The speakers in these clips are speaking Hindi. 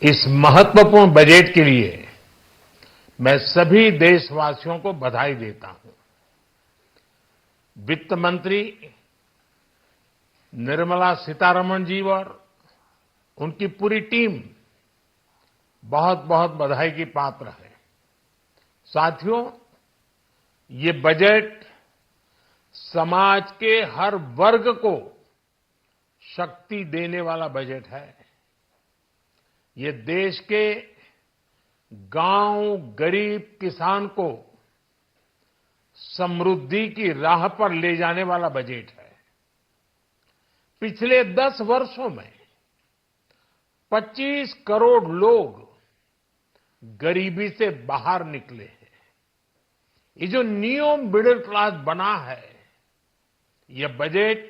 इस महत्वपूर्ण बजट के लिए मैं सभी देशवासियों को बधाई देता हूं। वित्त मंत्री निर्मला सीतारमण जी और उनकी पूरी टीम बहुत बहुत बधाई की पात्र है। साथियों, ये बजट समाज के हर वर्ग को शक्ति देने वाला बजट है। ये देश के गांव, गरीब किसान को समृद्धि की राह पर ले जाने वाला बजट है। पिछले 10 वर्षों में 25 करोड़ लोग गरीबी से बाहर निकले हैं। ये जो न्यू मिडिल क्लास बना है, यह बजट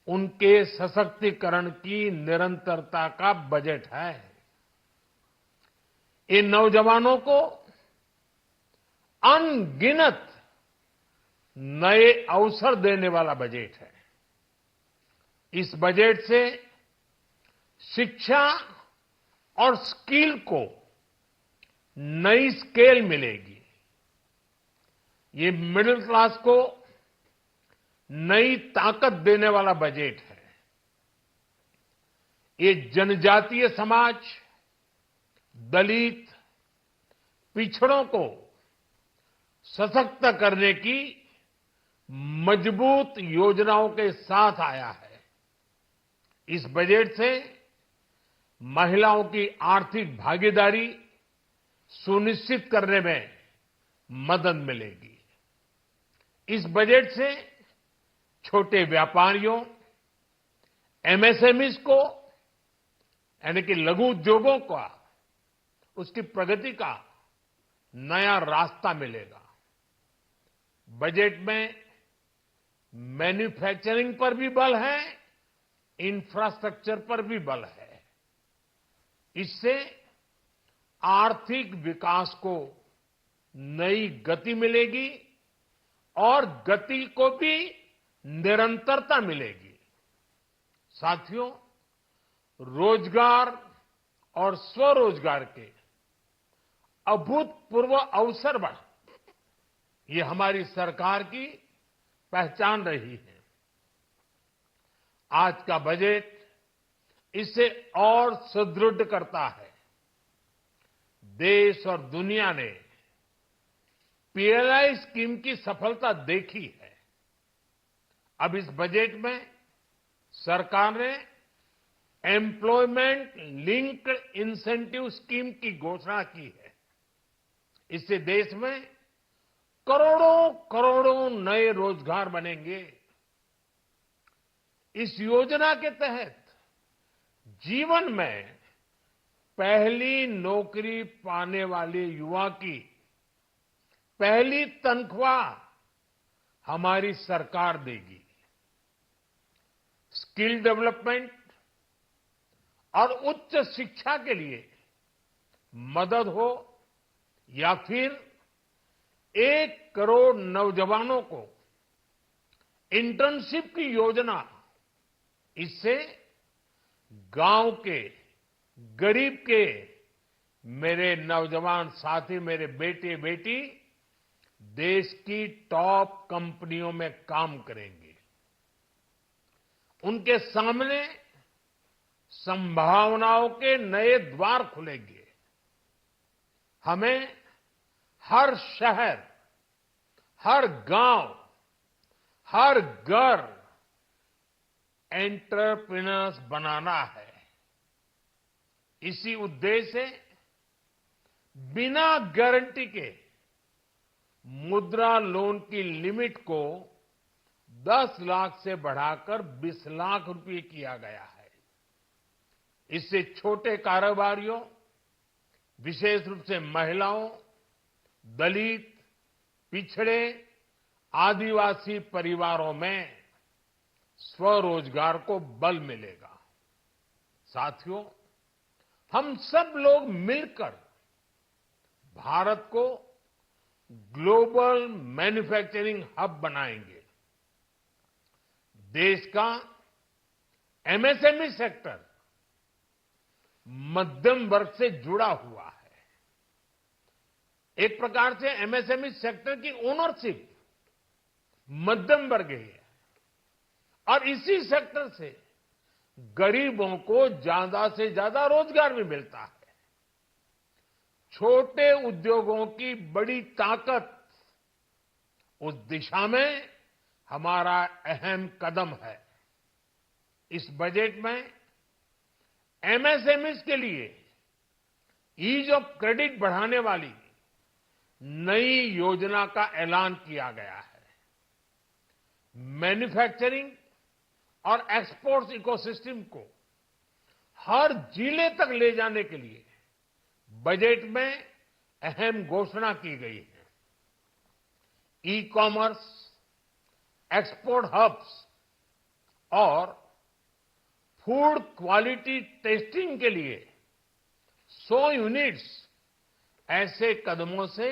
उनके सशक्तिकरण की निरंतरता का बजट है। इन नौजवानों को अनगिनत नए अवसर देने वाला बजट है। इस बजट से शिक्षा और स्किल को नई स्केल मिलेगी। ये मिडिल क्लास को नई ताकत देने वाला बजट है। ये जनजातीय समाज, दलित, पिछड़ों को सशक्त करने की मजबूत योजनाओं के साथ आया है। इस बजट से महिलाओं की आर्थिक भागीदारी सुनिश्चित करने में मदद मिलेगी। इस बजट से छोटे व्यापारियों, एमएसएमईज को, यानी कि लघु उद्योगों का, उसकी प्रगति का नया रास्ता मिलेगा। बजट में मैन्युफैक्चरिंग पर भी बल है, इंफ्रास्ट्रक्चर पर भी बल है। इससे आर्थिक विकास को नई गति मिलेगी और गति को भी निरंतरता मिलेगी। साथियों, रोजगार और स्वरोजगार के अभूतपूर्व अवसर बढ़, ये हमारी सरकार की पहचान रही है। आज का बजट इसे और सुदृढ़ करता है। देश और दुनिया ने पीएलआई स्कीम की सफलता देखी है। अब इस बजट में सरकार ने एम्प्लॉयमेंट लिंक्ड इंसेंटिव स्कीम की घोषणा की है। इससे देश में करोड़ों करोड़ों नए रोजगार बनेंगे। इस योजना के तहत जीवन में पहली नौकरी पाने वाले युवा की पहली तनख्वाह हमारी सरकार देगी। स्किल डेवलपमेंट और उच्च शिक्षा के लिए मदद हो या फिर 1 करोड़ नौजवानों को इंटर्नशिप की योजना, इससे गांव के, गरीब के मेरे नौजवान साथी, मेरे बेटे बेटी देश की टॉप कंपनियों में काम करेंगे। उनके सामने संभावनाओं के नए द्वार खुलेंगे। हमें हर शहर, हर गांव, हर घर एंटरप्रेन्योर्स बनाना है। इसी उद्देश्य से बिना गारंटी के मुद्रा लोन की लिमिट को 10 लाख से बढ़ाकर 20 लाख रुपए किया गया है। इससे छोटे कारोबारियों, विशेष रूप से महिलाओं, दलित, पिछड़े, आदिवासी परिवारों में स्वरोजगार को बल मिलेगा। साथियों, हम सब लोग मिलकर भारत को ग्लोबल मैन्युफैक्चरिंग हब बनाएंगे। देश का एमएसएमई सेक्टर मध्यम वर्ग से जुड़ा हुआ है। एक प्रकार से एमएसएमई सेक्टर की ओनरशिप मध्यम वर्ग ही है और इसी सेक्टर से गरीबों को ज्यादा से ज्यादा रोजगार भी मिलता है। छोटे उद्योगों की बड़ी ताकत उस दिशा में हमारा अहम कदम है। इस बजट में एमएसएमईज के लिए ईज ऑफ क्रेडिट बढ़ाने वाली नई योजना का ऐलान किया गया है। मैन्युफैक्चरिंग और एक्सपोर्ट्स इकोसिस्टम को हर जिले तक ले जाने के लिए बजट में अहम घोषणा की गई है। ई कॉमर्स, एक्सपोर्ट हब्स और फूड क्वालिटी टेस्टिंग के लिए 100 यूनिट्स, ऐसे कदमों से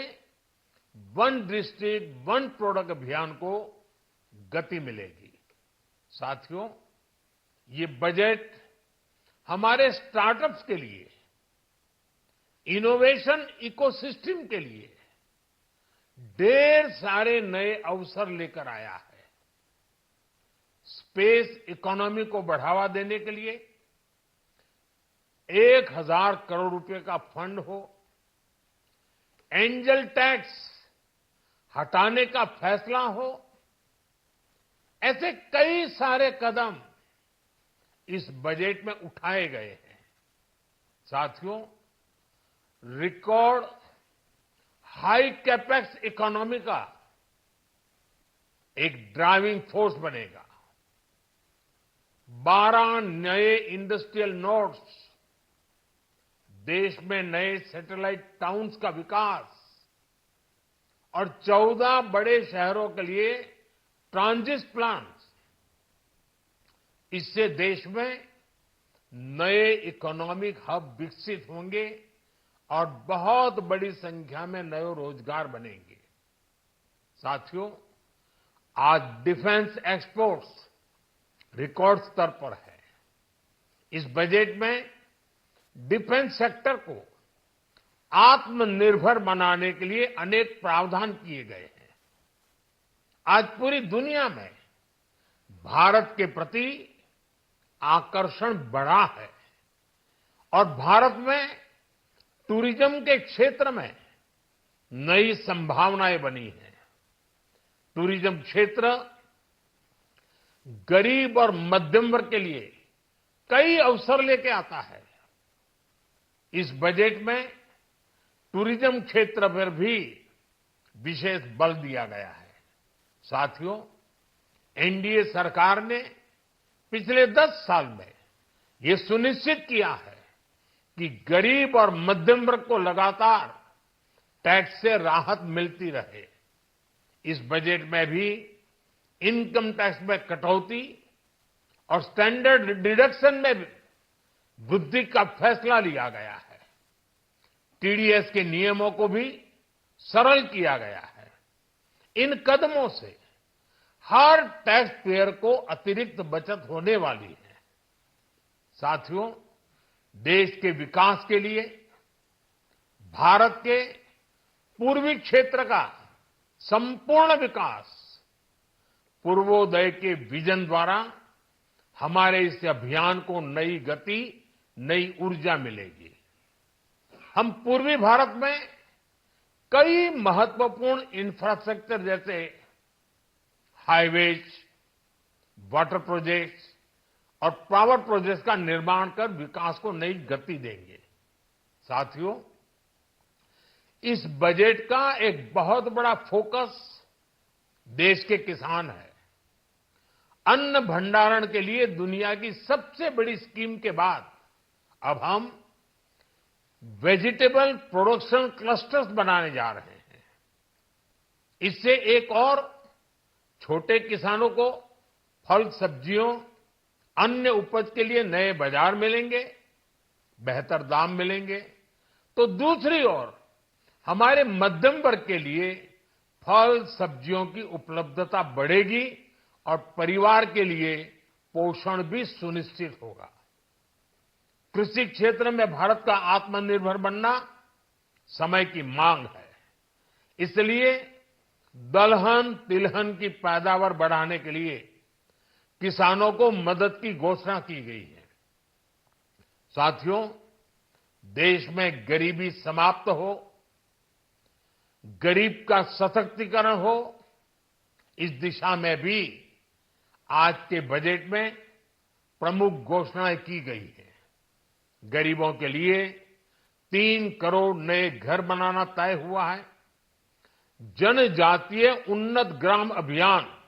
वन डिस्ट्रिक्ट वन प्रोडक्ट अभियान को गति मिलेगी। साथियों, ये बजट हमारे स्टार्टअप्स के लिए, इनोवेशन इकोसिस्टम के लिए ढेर सारे नए अवसर लेकर आया है। स्पेस इकोनॉमी को बढ़ावा देने के लिए 1000 करोड़ रुपए का फंड हो, एंजल टैक्स हटाने का फैसला हो, ऐसे कई सारे कदम इस बजट में उठाए गए हैं। साथियों, रिकॉर्ड हाई कैपेक्स इकोनॉमी का एक ड्राइविंग फोर्स बनेगा। 12 नए इंडस्ट्रियल नोड्स, देश में नए सैटेलाइट टाउन्स का विकास और 14 बड़े शहरों के लिए ट्रांजिट प्लान्स, इससे देश में नए इकोनॉमिक हब विकसित होंगे और बहुत बड़ी संख्या में नए रोजगार बनेंगे। साथियों, आज डिफेंस एक्सपोर्ट्स रिकॉर्ड स्तर पर है। इस बजट में डिफेंस सेक्टर को आत्मनिर्भर बनाने के लिए अनेक प्रावधान किए गए हैं। आज पूरी दुनिया में भारत के प्रति आकर्षण बढ़ा है और भारत में टूरिज्म के क्षेत्र में नई संभावनाएं बनी हैं। टूरिज्म क्षेत्र गरीब और मध्यम वर्ग के लिए कई अवसर लेके आता है। इस बजट में टूरिज्म क्षेत्र पर भी विशेष बल दिया गया है। साथियों, एनडीए सरकार ने पिछले 10 साल में ये सुनिश्चित किया है कि गरीब और मध्यम वर्ग को लगातार टैक्स से राहत मिलती रहे। इस बजट में भी इनकम टैक्स में कटौती और स्टैंडर्ड डिडक्शन में भी वृद्धि का फैसला लिया गया है। टीडीएस के नियमों को भी सरल किया गया है। इन कदमों से हर टैक्स पेयर को अतिरिक्त बचत होने वाली है। साथियों, देश के विकास के लिए भारत के पूर्वी क्षेत्र का संपूर्ण विकास पूर्वोदय के विजन द्वारा हमारे इस अभियान को नई गति, नई ऊर्जा मिलेगी। हम पूर्वी भारत में कई महत्वपूर्ण इंफ्रास्ट्रक्चर जैसे हाईवेज, वाटर प्रोजेक्ट्स और पावर प्रोजेक्ट्स का निर्माण कर विकास को नई गति देंगे। साथियों, इस बजट का एक बहुत बड़ा फोकस देश के किसान है। अन्न भंडारण के लिए दुनिया की सबसे बड़ी स्कीम के बाद अब हम वेजिटेबल प्रोडक्शन क्लस्टर्स बनाने जा रहे हैं। इससे एक और छोटे किसानों को फल, सब्जियों, अन्य उपज के लिए नए बाजार मिलेंगे, बेहतर दाम मिलेंगे, तो दूसरी ओर हमारे मध्यम वर्ग के लिए फल, सब्जियों की उपलब्धता बढ़ेगी और परिवार के लिए पोषण भी सुनिश्चित होगा। कृषि क्षेत्र में भारत का आत्मनिर्भर बनना समय की मांग है। इसलिए दलहन तिलहन की पैदावार बढ़ाने के लिए किसानों को मदद की घोषणा की गई है। साथियों, देश में गरीबी समाप्त हो, गरीब का सशक्तिकरण हो, इस दिशा में भी आज के बजट में प्रमुख घोषणाएं की गई हैं। गरीबों के लिए 3 करोड़ नए घर बनाना तय हुआ है। जनजातीय उन्नत ग्राम अभियान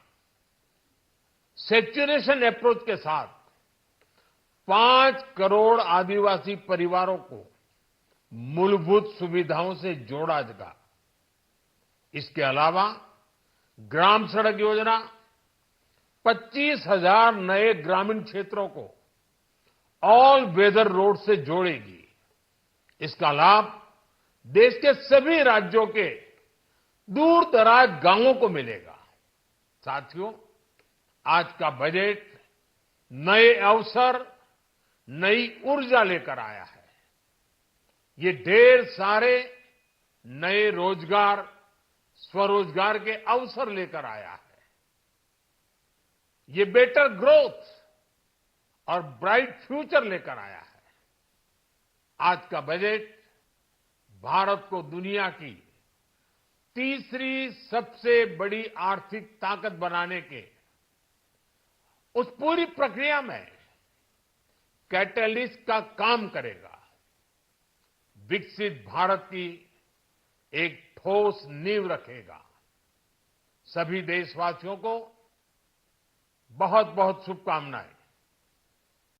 सेचुरेशन अप्रोच के साथ 5 करोड़ आदिवासी परिवारों को मूलभूत सुविधाओं से जोड़ा जाएगा। इसके अलावा ग्राम सड़क योजना 25,000 नए ग्रामीण क्षेत्रों को ऑल वेदर रोड से जोड़ेगी। इसका लाभ देश के सभी राज्यों के दूर दराज गांवों को मिलेगा। साथियों, आज का बजट नए अवसर, नई ऊर्जा लेकर आया है। ये ढेर सारे नए रोजगार, स्वरोजगार के अवसर लेकर आया है। ये बेटर ग्रोथ और ब्राइट फ्यूचर लेकर आया है। आज का बजट भारत को दुनिया की तीसरी सबसे बड़ी आर्थिक ताकत बनाने के उस पूरी प्रक्रिया में कैटलिस्ट का काम करेगा। विकसित भारत की एक ठोस नींव रखेगा। सभी देशवासियों को बहुत बहुत शुभकामनाएं।